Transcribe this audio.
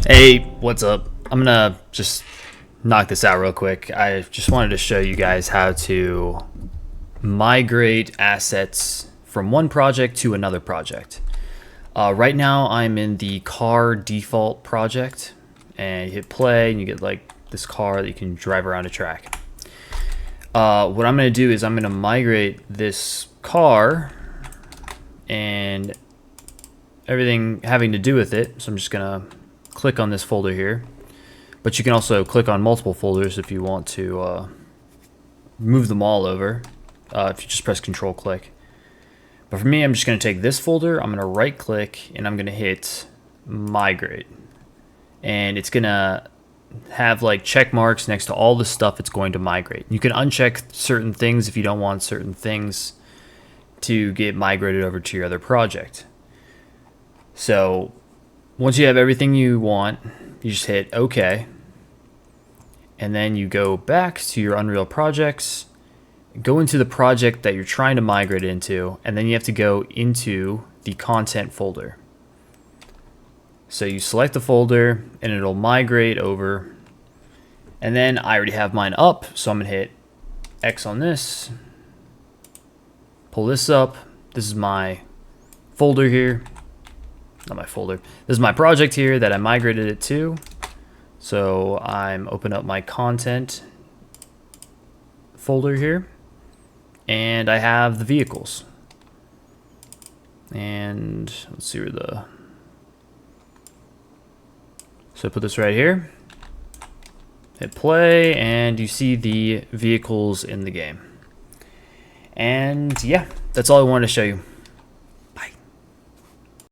Hey, what's up? I'm gonna just knock this out real quick. I just wanted to show you guys how to migrate assets from one project to another project. Right now, I'm in the car default project, and you hit play, and you get like this car that you can drive around a track. What I'm gonna do is I'm gonna migrate this car and everything having to do with it. So I'm just gonna click on this folder here, but you can also click on multiple folders if you want to move them all over, if you just press control click. But for me, I'm just going to take this folder, I'm going to right click, and I'm going to hit migrate, and it's going to have like check marks next to all the stuff it's going to migrate. You can uncheck certain things if you don't want certain things to get migrated over to your other project. So once you have everything you want, you just hit OK. And then you go back to your Unreal projects, go into the project that you're trying to migrate into, and then you have to go into the content folder. So you select the folder and it'll migrate over. And then I already have mine up, so I'm going to hit X on this, pull this up. This is my folder here. Not my folder. This is my project here that I migrated it to. So I'm open up my content folder here, and I have the vehicles. And let's see where so I put this right here, hit play, and you see the vehicles in the game. And yeah, that's all I wanted to show you.